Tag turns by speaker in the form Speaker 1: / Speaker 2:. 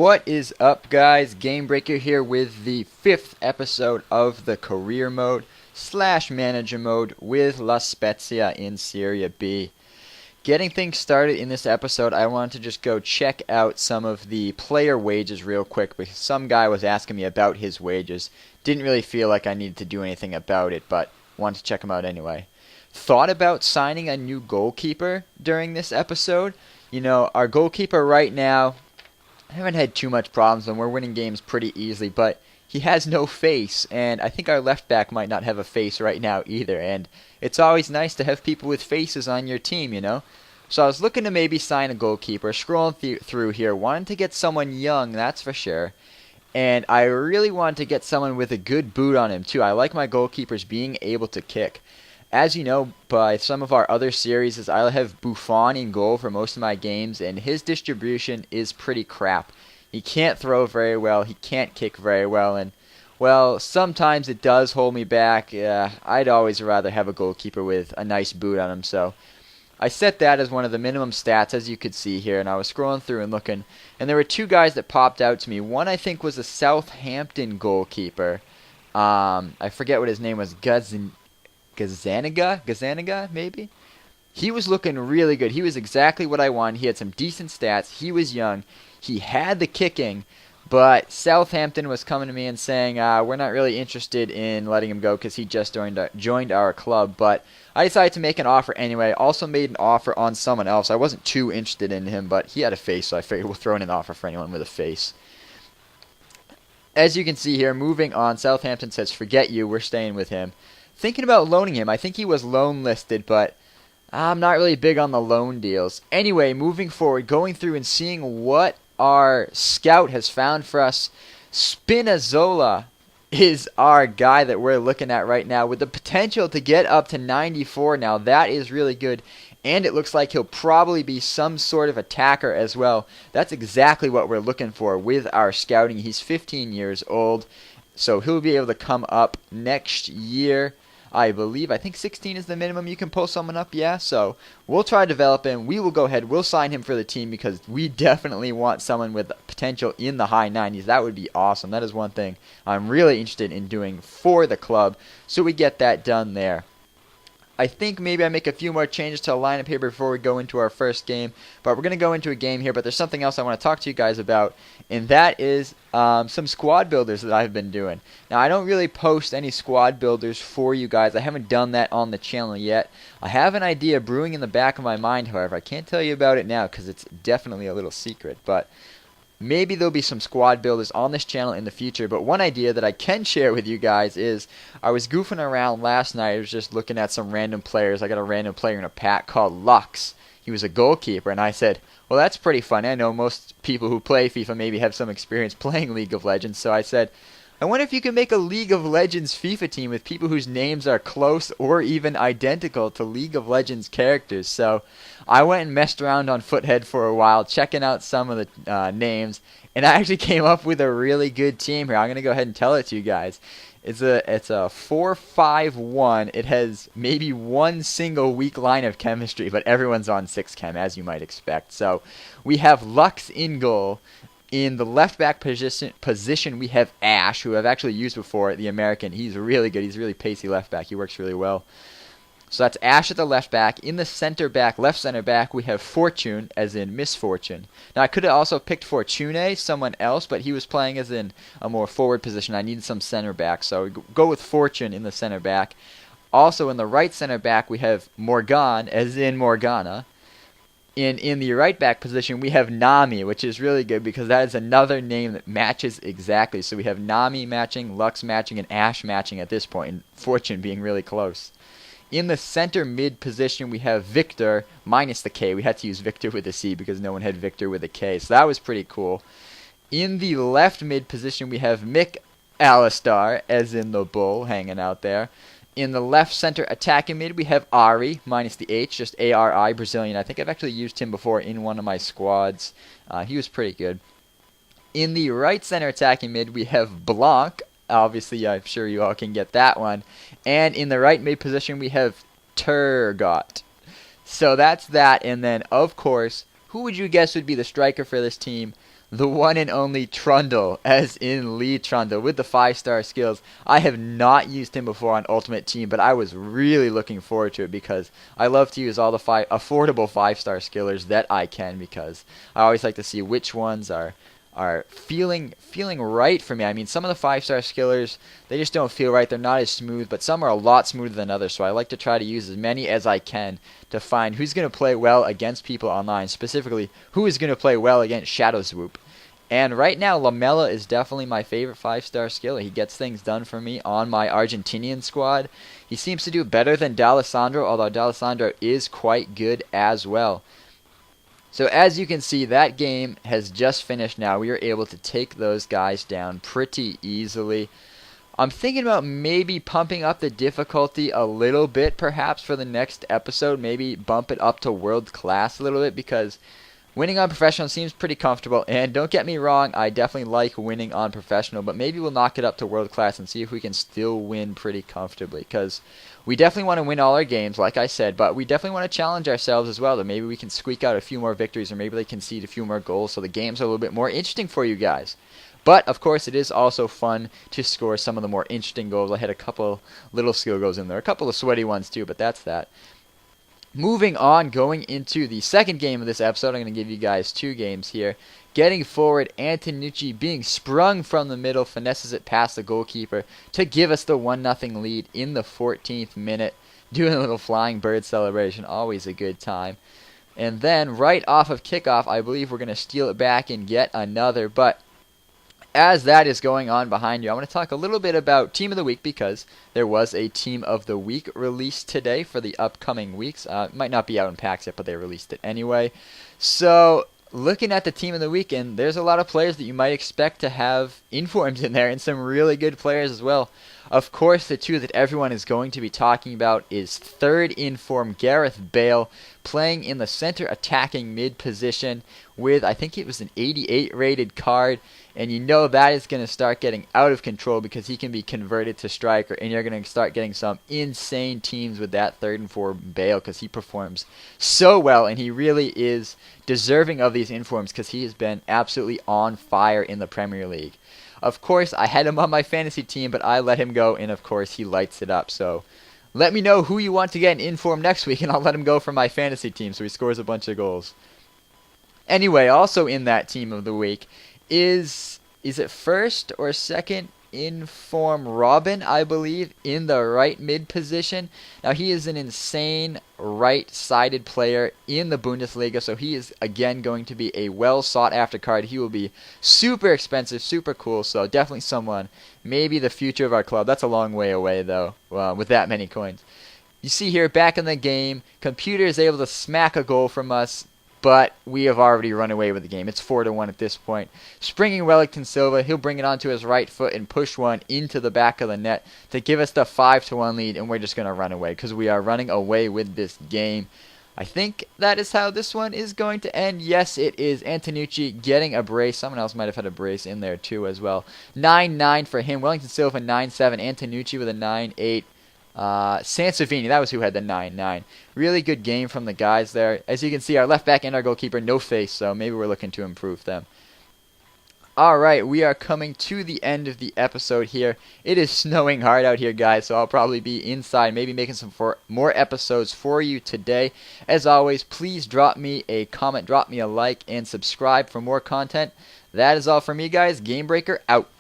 Speaker 1: What is up, guys? Game Breaker here with the 5th episode of the career mode / manager mode with La Spezia in Serie B. Getting things started in this episode, I wanted to just go check out some of the player wages real quick because some guy was asking me about his wages. Didn't really feel like I needed to do anything about it, but wanted to check him out anyway. Thought about signing a new goalkeeper during this episode. You know, our goalkeeper right now, I haven't had too much problems and we're winning games pretty easily, but he has no face, and I think our left back might not have a face right now either, and it's always nice to have people with faces on your team, you know? So I was looking to maybe sign a goalkeeper, scrolling through here, wanted to get someone young, that's for sure, and I really wanted to get someone with a good boot on him too. I like my goalkeepers being able to kick. As you know, by some of our other series, I have Buffon in goal for most of my games, and his distribution is pretty crap. He can't throw very well, he can't kick very well, and, well, sometimes it does hold me back. I'd always rather have a goalkeeper with a nice boot on him, so I set that as one of the minimum stats, as you could see here, and I was scrolling through and looking, and there were two guys that popped out to me. One, I think, was a Southampton goalkeeper. I forget what his name was, Gazaniga, maybe? He was looking really good. He was exactly what I wanted. He had some decent stats. He was young. He had the kicking, but Southampton was coming to me and saying, we're not really interested in letting him go because he just joined our club. But I decided to make an offer anyway. Also made an offer on someone else. I wasn't too interested in him, but he had a face, so I figured we'll throw in an offer for anyone with a face. As you can see here, moving on, Southampton says, forget you, we're staying with him. Thinking about loaning him. I think he was loan listed, but I'm not really big on the loan deals. Anyway, moving forward, going through and seeing what our scout has found for us. Spinazzola is our guy that we're looking at right now with the potential to get up to 94 now. That is really good. And it looks like he'll probably be some sort of attacker as well. That's exactly what we're looking for with our scouting. He's 15 years old, so he'll be able to come up next year. I think 16 is the minimum you can pull someone up, yeah? So we'll try to develop him. We will go ahead. We'll sign him for the team because we definitely want someone with potential in the high 90s. That would be awesome. That is one thing I'm really interested in doing for the club. So we get that done there. I think maybe I make a few more changes to the lineup here before we go into our first game. But we're going to go into a game here. But there's something else I want to talk to you guys about. And that is some squad builders that I've been doing. Now, I don't really post any squad builders for you guys. I haven't done that on the channel yet. I have an idea brewing in the back of my mind, however. I can't tell you about it now because it's definitely a little secret. But maybe there'll be some squad builders on this channel in the future, but one idea that I can share with you guys is I was goofing around last night. I was just looking at some random players. I got a random player in a pack called Lux. He was a goalkeeper, and I said, well, that's pretty funny. I know most people who play FIFA maybe have some experience playing League of Legends, so I said, I wonder if you can make a League of Legends FIFA team with people whose names are close or even identical to League of Legends characters. So I went and messed around on Foothead for a while, checking out some of the names, and I actually came up with a really good team here. I'm going to go ahead and tell it to you guys. It's a 4-5-1. It has maybe one single weak line of chemistry, but everyone's on 6 chem, as you might expect. So we have Lux in goal. In the left back position, we have Ash, who I've actually used before, the American. He's really good. He's a really pacey left back. He works really well. So that's Ash at the left back. In the center back, left center back, we have Fortune, as in misfortune. Now, I could have also picked Fortune, someone else, but he was playing as in a more forward position. I needed some center back, so go with Fortune in the center back. Also, in the right center back, we have Morgan, as in Morgana. In the right back position, we have Nami, which is really good because that is another name that matches exactly. So we have Nami matching, Lux matching, and Ash matching at this point, and Fortune being really close. In the center mid position, we have Victor, minus the K. We had to use Victor with a C because no one had Victor with a K, so that was pretty cool. In the left mid position, we have Mick Alistar, as in the bull, hanging out there. In the left center attacking mid, we have Ari, minus the H, just A-R-I, Brazilian. I think I've actually used him before in one of my squads. He was pretty good. In the right center attacking mid, we have Blanc. Obviously, I'm sure you all can get that one. And in the right mid position, we have Turgot. So that's that. And then, of course, who would you guess would be the striker for this team? the one and only Trundle, as in Lee Trundle, with the 5-star skills. I have not used him before on Ultimate Team, but I was really looking forward to it because I love to use all the affordable 5-star skillers that I can, because I always like to see which ones are feeling right for me. I mean, some of the 5-star skillers, they just don't feel right. They're not as smooth, but some are a lot smoother than others. So I like to try to use as many as I can to find who's going to play well against people online, specifically who is going to play well against Shadow Swoop. And right now, Lamela is definitely my favorite 5-star skiller. He gets things done for me on my Argentinian squad. He seems to do better than D'Alessandro, although D'Alessandro is quite good as well. So as you can see, that game has just finished now. We were able to take those guys down pretty easily. I'm thinking about maybe pumping up the difficulty a little bit, perhaps, for the next episode. Maybe bump it up to world class a little bit, because winning on professional seems pretty comfortable. And don't get me wrong, I definitely like winning on professional, but maybe we'll knock it up to world class and see if we can still win pretty comfortably, because we definitely want to win all our games, like I said, but we definitely want to challenge ourselves as well, that maybe we can squeak out a few more victories, or maybe they concede a few more goals, so the games are a little bit more interesting for you guys. But, of course, it is also fun to score some of the more interesting goals. I had a couple little skill goals in there, a couple of sweaty ones too, but that's that. Moving on, going into the second game of this episode, I'm going to give you guys two games here. Getting forward, Antonucci being sprung from the middle, finesses it past the goalkeeper to give us the 1-0 lead in the 14th minute. Doing a little flying bird celebration, always a good time. And then right off of kickoff, I believe we're going to steal it back and get another. But as that is going on behind you, I want to talk a little bit about Team of the Week, because there was a Team of the Week released today for the upcoming weeks. It might not be out in packs yet, but they released it anyway. So looking at the Team of the Week, and there's a lot of players that you might expect to have informs in there, and some really good players as well. Of course, the two that everyone is going to be talking about is third inform Gareth Bale, playing in the center attacking mid position with, I think it was an 88 rated card. And you know that is going to start getting out of control, because he can be converted to striker, and you're going to start getting some insane teams with that third and four Bale, because he performs so well, and he really is deserving of these informs, because he has been absolutely on fire in the Premier League. Of course, I had him on my fantasy team, but I let him go, and of course he lights it up. So let me know who you want to get in inform next week, and I'll let him go for my fantasy team so he scores a bunch of goals. Anyway, also in that Team of the Week is it first or second inform Robin, I believe, in the right mid position. Now, he is an insane right-sided player in the Bundesliga, so he is again going to be a well sought after card. He will be super expensive, super cool, so definitely someone, maybe the future of our club. That's a long way away though, with that many coins. You see here, back in the game, Computer is able to smack a goal from us, but we have already run away with the game. It's 4-1 at this point. Springing Wellington Silva, he'll bring it onto his right foot and push one into the back of the net to give us the 5-1 lead, and we're just going to run away, because we are running away with this game. I think that is how this one is going to end. Yes, it is. Antonucci getting a brace. Someone else might have had a brace in there too as well. 9-9 for him. Wellington Silva 9-7. Antonucci with a 9-8. Sansovini, that was who had the 9-9. Really good game from the guys there. As you can see, our left back and our goalkeeper, no face, so maybe we're looking to improve them. Alright, we are coming to the end of the episode here. It is snowing hard out here, guys, so I'll probably be inside, maybe making some more episodes for you today. As always, please drop me a comment, drop me a like, and subscribe for more content. That is all for me, guys. Gamebreaker out.